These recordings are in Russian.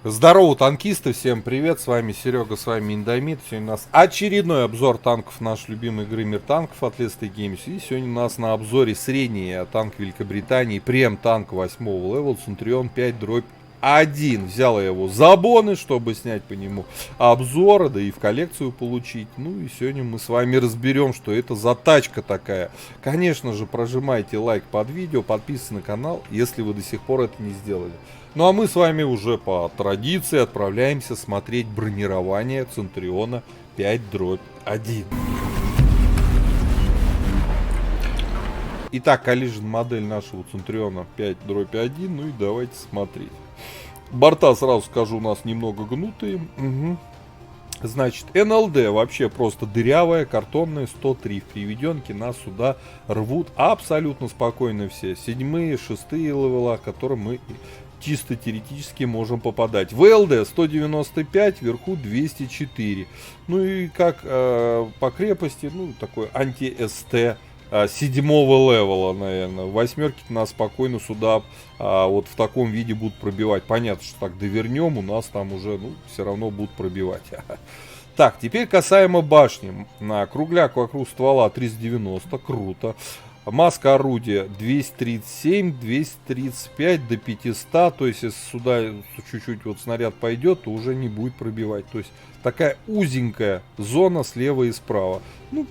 Здорово, танкисты, всем привет, с вами Серега, с вами Индомит. Сегодня у нас очередной обзор танков нашей любимой игры Мир танков от Leste Games. И сегодня у нас на обзоре средний танк Великобритании, прем-танк 8-го левела, Centurion 5-1. Взял я его за боны, чтобы снять по нему обзор, да и в коллекцию получить. Ну и сегодня мы с вами разберем, что это за тачка такая. Конечно же, прожимайте лайк под видео, подписывайтесь на канал, если вы до сих пор это не сделали. Ну а мы с вами уже по традиции отправляемся смотреть бронирование Центуриона 5-1. Итак, коллижн модель нашего Центуриона 5-1. Ну и давайте смотреть. Борта, сразу скажу, у нас немного гнутые. Угу. Значит, НЛД вообще просто дырявая, картонная, 103. В приведенке нас сюда рвут абсолютно спокойно все. 7-е, 6-е левела, которые мы чисто теоретически можем попадать. ВЛД 195, вверху 204. Ну и как по крепости, ну такой анти-СТ 7-го левела, наверное. Восьмерки нас спокойно сюда вот в таком виде будут пробивать. Понятно, что так довернем, у нас там уже, ну, все равно будут пробивать. Так, теперь касаемо башни. На кругляк вокруг ствола 390, круто. Маска орудия 237, 235 до 500. То есть, если сюда чуть-чуть вот снаряд пойдет, то уже не будет пробивать. То есть, такая узенькая зона слева и справа. Ну,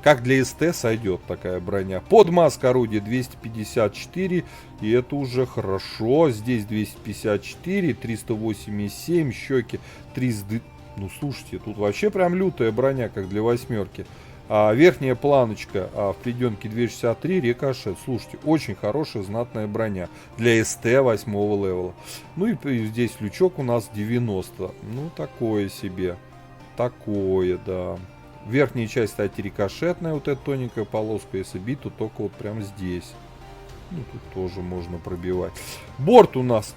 как для СТ сойдет такая броня. Под маска орудия 254. И это уже хорошо. Здесь 254, 387, щеки 300. Ну, слушайте, тут вообще прям лютая броня, как для восьмерки. Верхняя планочка в приведенке 263, рикошет. Слушайте, очень хорошая знатная броня для СТ 8-го левела. Ну и здесь лючок у нас 90. Ну, такое себе. Такое, да. Верхняя часть, кстати, рикошетная, вот эта тоненькая полоска. Если бить, то только вот прям здесь. Ну, тут тоже можно пробивать. Борт у нас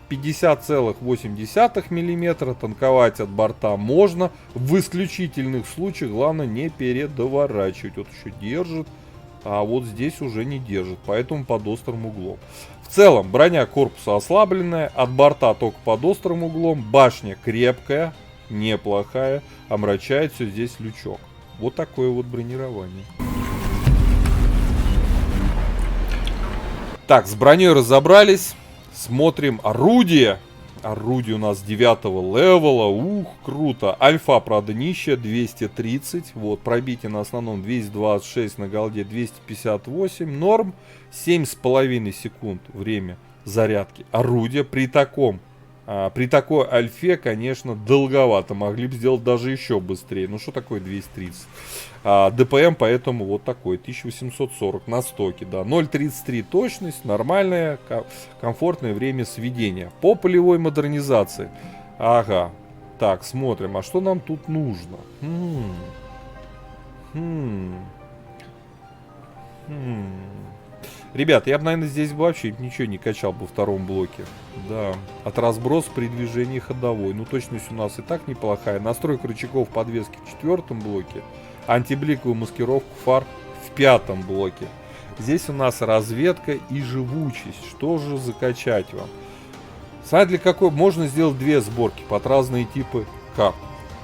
50,8 мм. Танковать от борта можно. В исключительных случаях главное не передоворачивать. Вот еще держит, а вот здесь уже не держит. Поэтому под острым углом. В целом броня корпуса ослабленная. От борта только под острым углом. Башня крепкая, неплохая. Омрачает все здесь лючок. Вот такое вот бронирование. Так, с броней разобрались. Смотрим орудие. Орудие у нас 9-го левела. Ух, круто. Альфа, правда, нищая, 230. Вот, пробитие на основном 226, на голде 258. Норм 7,5 секунд время зарядки. Орудие при такой альфе, конечно, долговато. Могли бы сделать даже еще быстрее. Ну, что такое 230? ДПМ поэтому вот такой, 1840 на стоке, да. 0,33 точность, нормальное, комфортное время сведения. По полевой модернизации. Ага. Так, смотрим, а что нам тут нужно? Ребят, я бы, наверное, здесь бы вообще ничего не качал бы во втором блоке. Да, от разброса при движении ходовой. Ну, точность у нас и так неплохая. Настройка рычагов подвески в 4-м блоке. Антибликовую маскировку фар в 5-м блоке. Здесь у нас разведка и живучесть. Что же закачать вам? Знаете, для какой? Можно сделать две сборки под разные типы карт.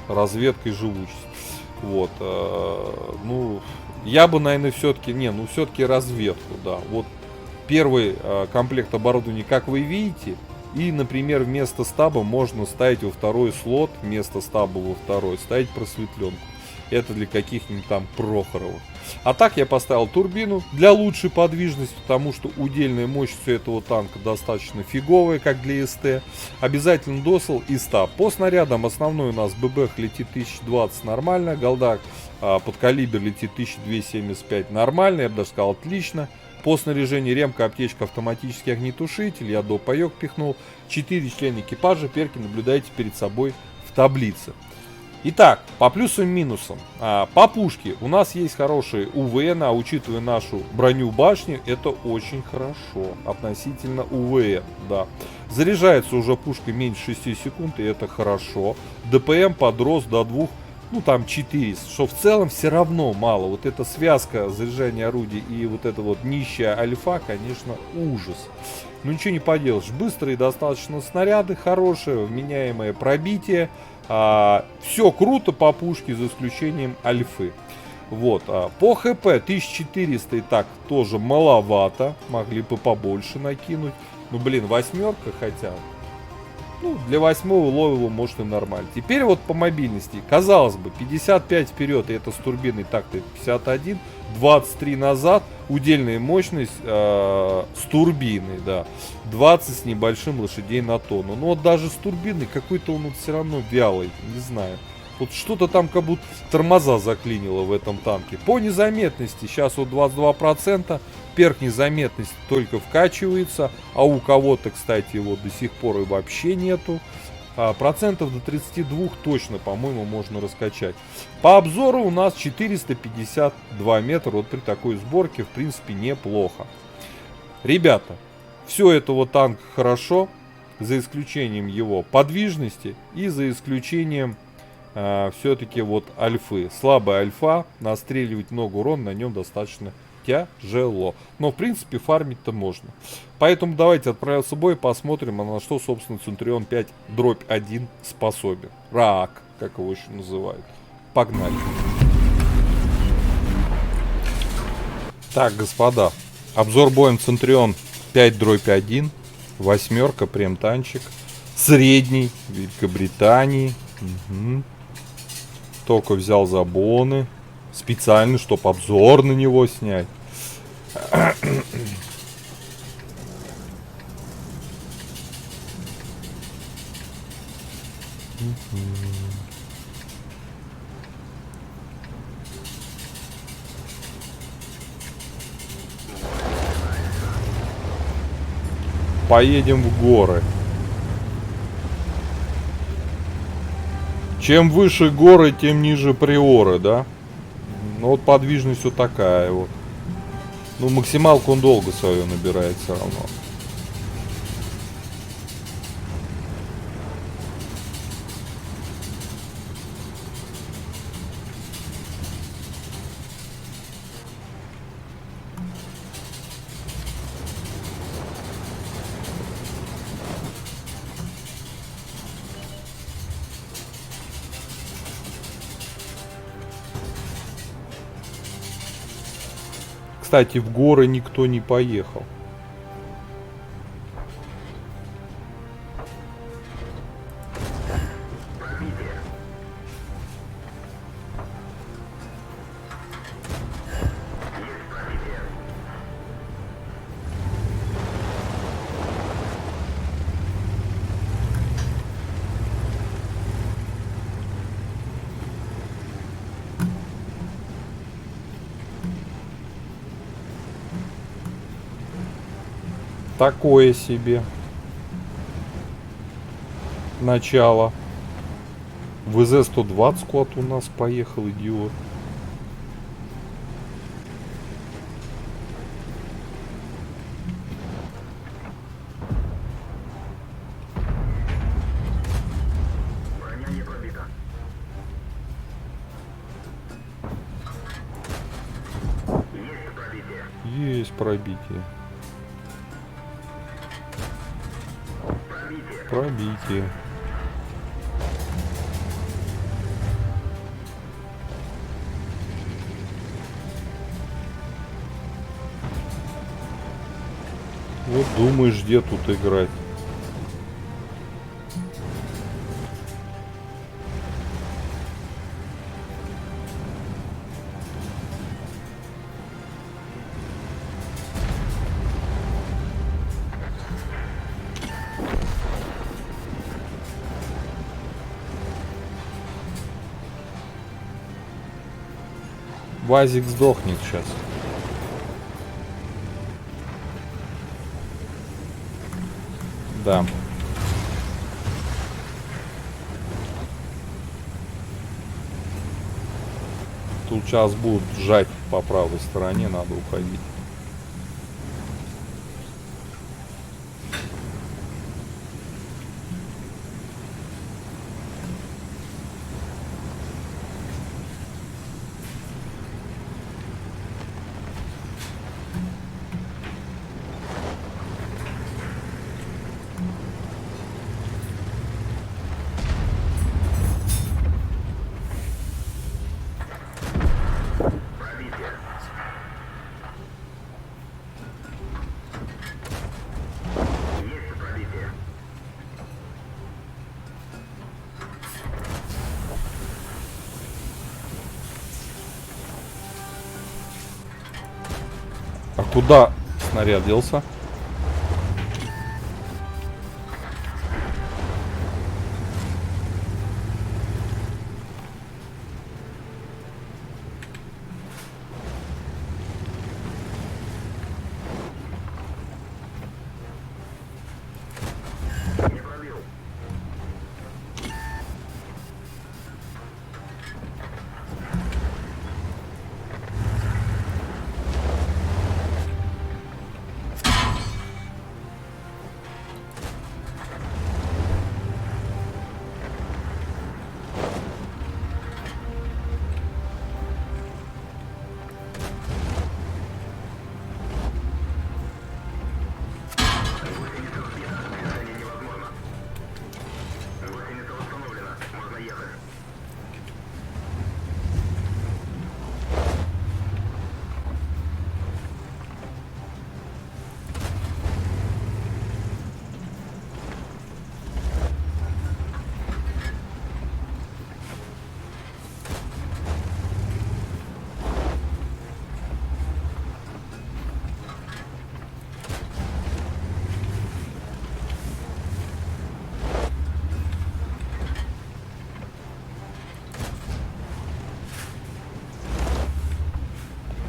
Разведка и живучесть. Вот. Ну... Я бы, наверное, все-таки, все-таки разведку, да. Вот первый комплект оборудования, как вы видите, и, например, вместо стаба можно ставить во второй слот, вместо стаба во второй, ставить просветленку. Это для каких-нибудь там Прохоровых. А так я поставил турбину для лучшей подвижности, потому что удельная мощность у этого танка достаточно фиговая, как для СТ. Обязательно досел и стаб. По снарядам основной у нас ББХ летит 1020 нормально, голда под калибр летит 1275 нормально, я бы даже сказал отлично. По снаряжению ремка, аптечка, автоматический огнетушитель, я до паёк пихнул. 4 члена экипажа, перки наблюдаете перед собой в таблице. Итак, по плюсам и минусам. По пушке у нас есть хорошие УВН, а учитывая нашу броню башни, это очень хорошо относительно УВН, да. Заряжается уже пушка меньше 6 секунд, и это хорошо. ДПМ подрос до 2, ну там 400, что в целом все равно мало. Вот эта связка заряжания орудий и вот эта вот нищая альфа, конечно, ужас. Ну ничего не поделаешь. Быстрые достаточно снаряды, хорошее, вменяемое пробитие. Все круто по пушке, за исключением альфы. Вот, по ХП 1400 и так тоже маловато. Могли бы побольше накинуть. Ну блин, восьмерка хотя бы. Ну, для 8-го ловила, может, и нормально. Теперь вот по мобильности. Казалось бы, 55 вперед, и это с турбиной так-то 51. 23 назад, удельная мощность с турбиной, да. 20 с небольшим лошадей на тонну. Но вот даже с турбиной какой-то он вот все равно вялый, не знаю. Вот что-то там как будто тормоза заклинило в этом танке. По незаметности сейчас вот 22%. Перк незаметности только вкачивается. А у кого-то, кстати, его до сих пор и вообще нету. Процентов до 32 точно, по-моему, можно раскачать. По обзору у нас 452 метра. Вот при такой сборке, в принципе, неплохо. Ребята, все это вот танк хорошо. За исключением его подвижности и за исключением все-таки вот альфы. Слабая альфа, настреливать много урона на нем достаточно тяжело. Но в принципе фармить-то можно. Поэтому давайте отправиться в бой, посмотрим, на что собственно Центурион 5/1 способен. Рак, как его еще называют. Погнали. Так, господа, обзор боем Центурион 5/1. Восьмерка, прем-танчик. Средний, Великобритании. Угу. Только взял забоны. Специально, чтобы обзор на него снять. Поедем в горы. Чем выше горы, тем ниже приоры, да? Ну вот подвижность вот такая вот. Ну максималку он долго свою набирает все равно. Кстати, в горы никто не поехал. Такое себе начало. ВЗ-120 куда у нас поехал, идиот. Броня не пробита. Есть пробитие. Есть пробитие. Пробитие. Вот думаешь, где тут играть? Вазик сдохнет сейчас. Да. Тут сейчас будут сжать по правой стороне, надо уходить. А куда снаряд делся? Не пробил. Гусеница сбита. Движение невозможно. Гусеница установлена. Можно ехать.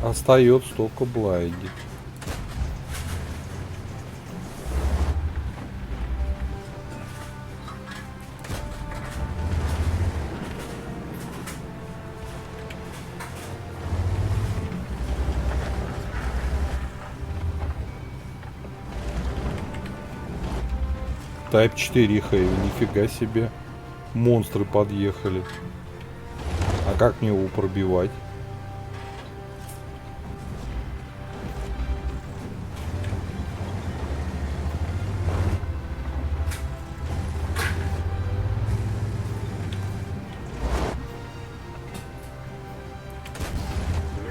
Остается только Блайди. Type 4 Heavy, нифига себе. Монстры подъехали. А как мне его пробивать?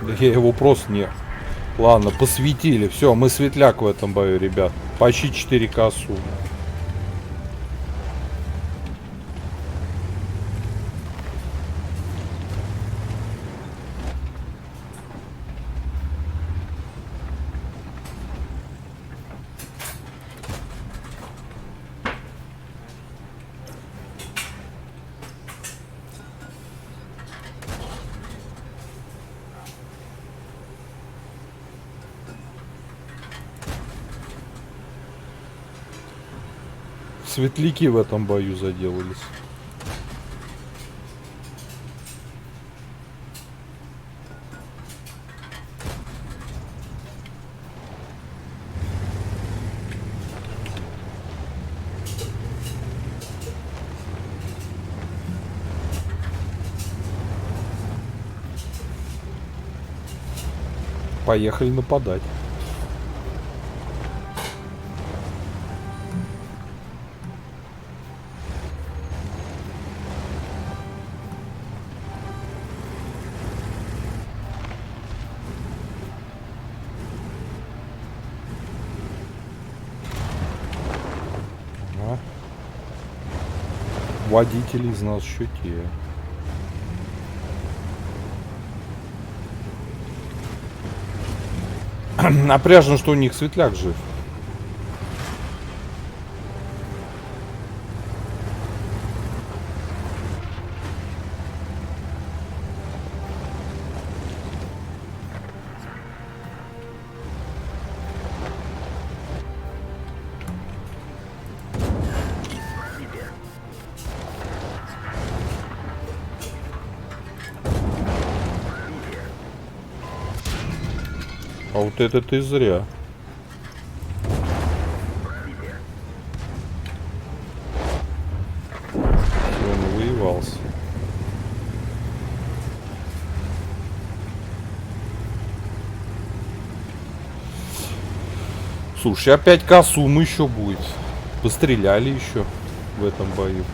Да я его просто не... Ладно, посветили. Все, мы светляк в этом бою, ребят. Почти 4 косу. Светляки в этом бою заделались. Поехали нападать. Ага. Водители из нас еще те. Напряжно, что у них светляк жив. Пробитие. Пробитие. А вот это ты зря. Пробитие. Он воевался. Слушай, опять косум еще будет. Постреляли еще в этом бою.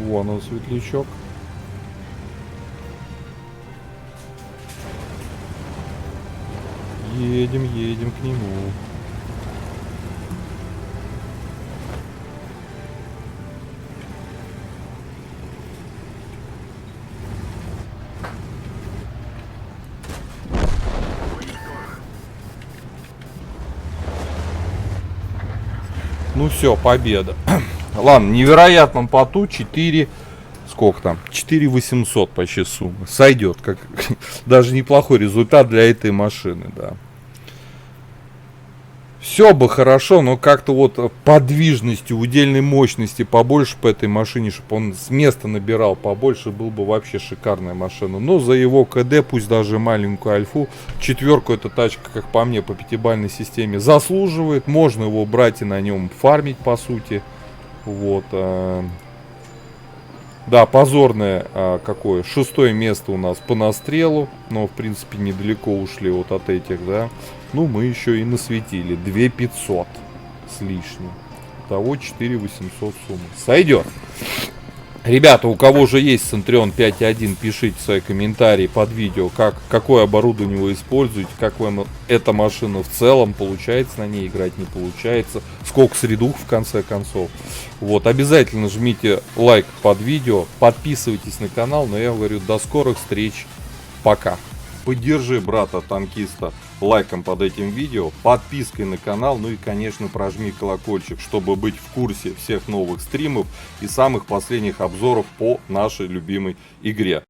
Вон он, светлячок. Едем к нему. Ну все, победа. Ладно, невероятном поту 4... Сколько там? 4800 почти сумма. Сойдет. Как... Даже неплохой результат для этой машины, да. Все бы хорошо, но как-то вот подвижности, удельной мощности побольше по этой машине, чтобы он с места набирал побольше, был бы вообще шикарная машина. Но за его КД, пусть даже маленькую альфу, четверку эта тачка, как по мне, по пятибалльной системе заслуживает. Можно его брать и на нем фармить, по сути. Вот. Да, позорное какое. 6-е место у нас по настрелу. Но, в принципе, недалеко ушли вот от этих, да. Ну, мы еще и насветили. 2500 с лишним. Того 4800 суммы. Сойдет. Ребята, у кого же есть Centurion 5.1, пишите свои комментарии под видео, какое оборудование вы используете, как вам эта машина в целом, получается на ней играть, не получается, сколько средух в конце концов. Вот, обязательно жмите лайк под видео, подписывайтесь на канал, но я говорю, до скорых встреч, пока. Поддержи брата-танкиста лайком под этим видео, подпиской на канал, ну и, конечно, прожми колокольчик, чтобы быть в курсе всех новых стримов и самых последних обзоров по нашей любимой игре.